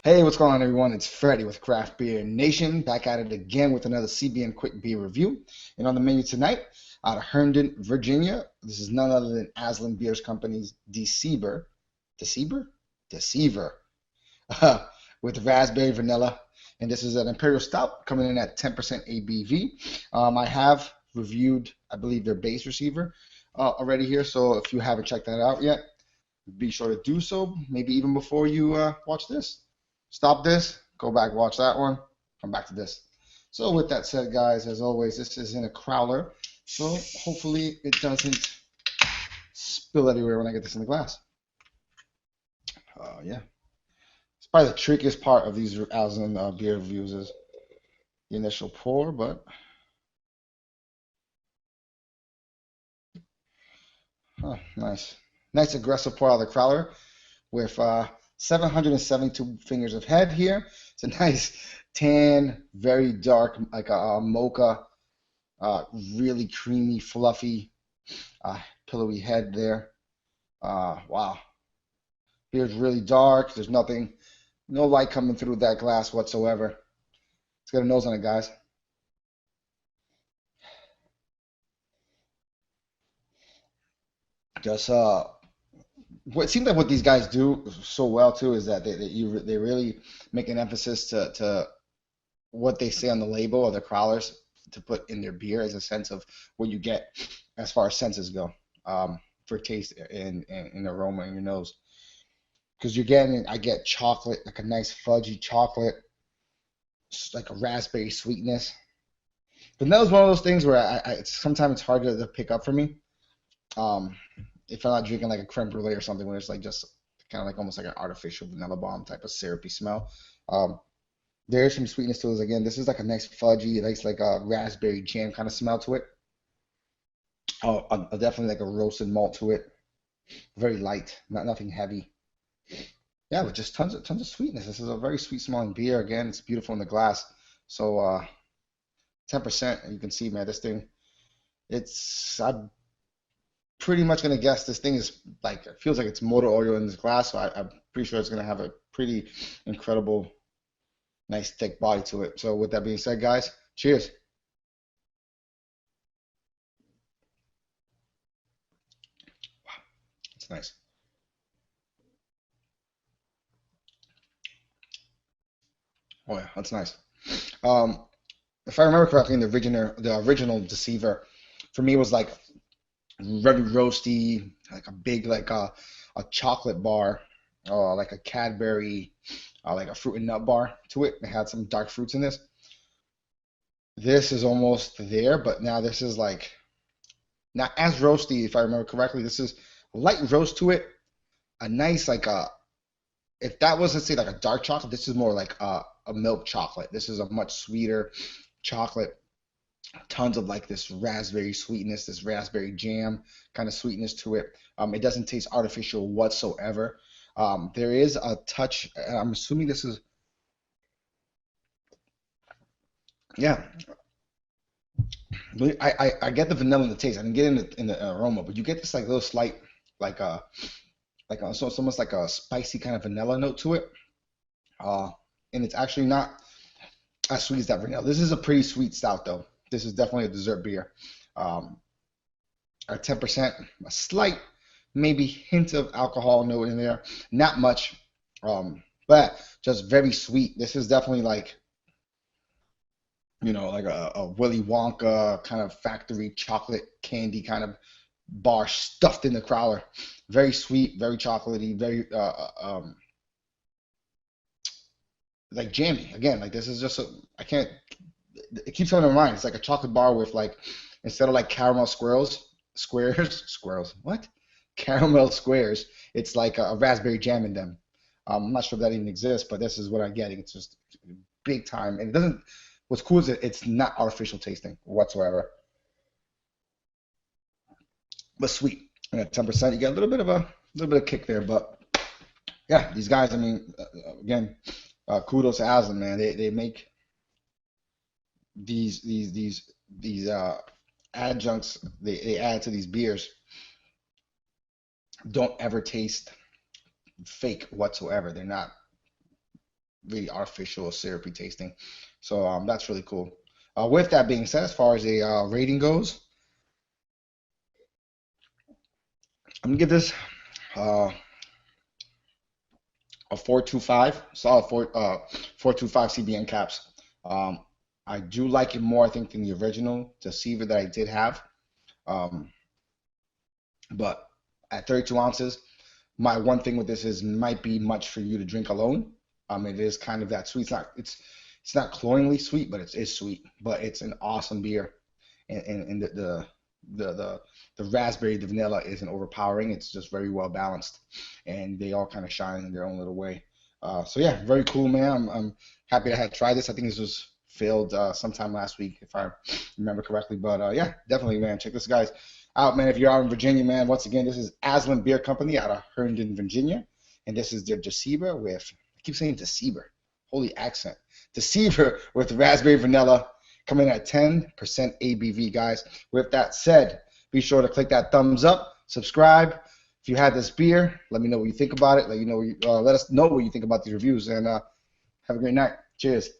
Hey, what's going on, everyone? It's Freddie with Craft Beer Nation, back at it again with another CBN Quick Beer Review. And on the menu tonight, out of Herndon, Virginia, this is none other than Aslin Beers Company's Deceiver, Deceiver, Deceiver, with raspberry vanilla. And this is an Imperial Stout coming in at 10% ABV. I have reviewed, I believe, their base receiver already here. So if you haven't checked that out yet, be sure to do so, maybe even before you watch this. Stop this, go back, watch that one, come back to this. So with that said, guys, as always, this is in a crowler, so hopefully it doesn't spill everywhere when I get this in the glass. Yeah, it's probably the trickiest part of these Aslin beer reviews is the initial pour, but nice. Nice aggressive pour out of the crowler with 772 fingers of head here. It's a nice tan, very dark, like a mocha, really creamy, fluffy, pillowy head there. Wow. Beer's really dark. There's nothing, no light coming through that glass whatsoever. It's got a nose on it, guys. Just what it seems like what these guys do so well too is that they really make an emphasis to what they say on the label of the crawlers to put in their beer as a sense of what you get as far as senses go, for taste and aroma in your nose. Because you're getting, I get chocolate, like a nice fudgy chocolate, like a raspberry sweetness. But that was one of those things where sometimes it's hard to pick up for me. Um, if I'm not drinking like a creme brulee or something, where it's like just kind of like almost like an artificial vanilla bomb type of syrupy smell. Um, there is some sweetness to this. Again, this is like a nice fudgy, nice like a raspberry jam kind of smell to it. Oh, definitely like a roasted malt to it. Very light, nothing heavy. Yeah, but just tons of sweetness. This is a very sweet smelling beer. Again, it's beautiful in the glass. So 10%, you can see, man, this thing. I'm pretty much gonna guess this thing is like it feels like it's motor oil in this glass. So I'm pretty sure it's gonna have a pretty incredible, nice thick body to it. So with that being said, guys, cheers. It's nice. Oh yeah, that's nice. Um, if I remember correctly, in the original Deceiver, for me was like very roasty, like a big like a chocolate bar, like a Cadbury, like a fruit and nut bar to it. It had some dark fruits in this. This is almost there, but now this is like not as roasty, if I remember correctly. This is a light roast to it, a nice like a if that was, let's say, like a dark chocolate, this is more like a milk chocolate. This is a much sweeter chocolate, tons of like this raspberry sweetness, this raspberry jam kind of sweetness to it. It doesn't taste artificial whatsoever. There is a touch, I'm assuming this is, yeah, I get the vanilla in the taste. I didn't get in the aroma, but you get this like little slight, like so it's almost like a spicy kind of vanilla note to it. Uh, and it's actually not as sweet as that vanilla. This is a pretty sweet stout, though. This is definitely a dessert beer. Um, at 10%, a slight, maybe hint of alcohol note in there. Not much, but just very sweet. This is definitely like, like a Willy Wonka kind of factory chocolate candy kind of bar stuffed in the crowler. Very sweet, very chocolatey, very like jammy. Again, like this is just I can't. It keeps coming to mind. It's like a chocolate bar with like instead of like caramel squares. What? Caramel squares. It's like a raspberry jam in them. I'm not sure if that even exists, but this is what I'm getting. It's just big time, and it doesn't. What's cool is that it's not artificial tasting whatsoever, but sweet. And at 10%, you get a little bit of kick there. But yeah, these guys. I mean, again, kudos to Aslan, man. They make these adjuncts they add to these beers don't ever taste fake whatsoever. They're not really artificial or syrupy tasting. So that's really cool. With that being said, as far as a rating goes, I'm gonna give this uh, a 4.25, solid 4.25 CBN caps. Um, I do like it more, I think, than the original Deceiver that I did have. Um, but at 32 ounces, my one thing with this is might be much for you to drink alone. It is kind of that sweet. It's not cloyingly sweet, but it is sweet. But it's an awesome beer, and the the the raspberry, the vanilla isn't overpowering. It's just very well balanced, and they all kind of shine in their own little way. So yeah, very cool, man. I'm happy I had tried this. I think this was filled sometime last week, if I remember correctly. But yeah, definitely, man. Check this guys out, man. If you're out in Virginia, man. Once again, this is Aslin Beer Company out of Herndon, Virginia, and this is their Deceiver with I keep saying Deceiver. Holy accent. Deceiver with raspberry vanilla coming at 10% ABV, guys. With that said, be sure to click that thumbs up, subscribe. If you had this beer, let me know what you think about it. Let us know what you think about these reviews, and have a great night. Cheers.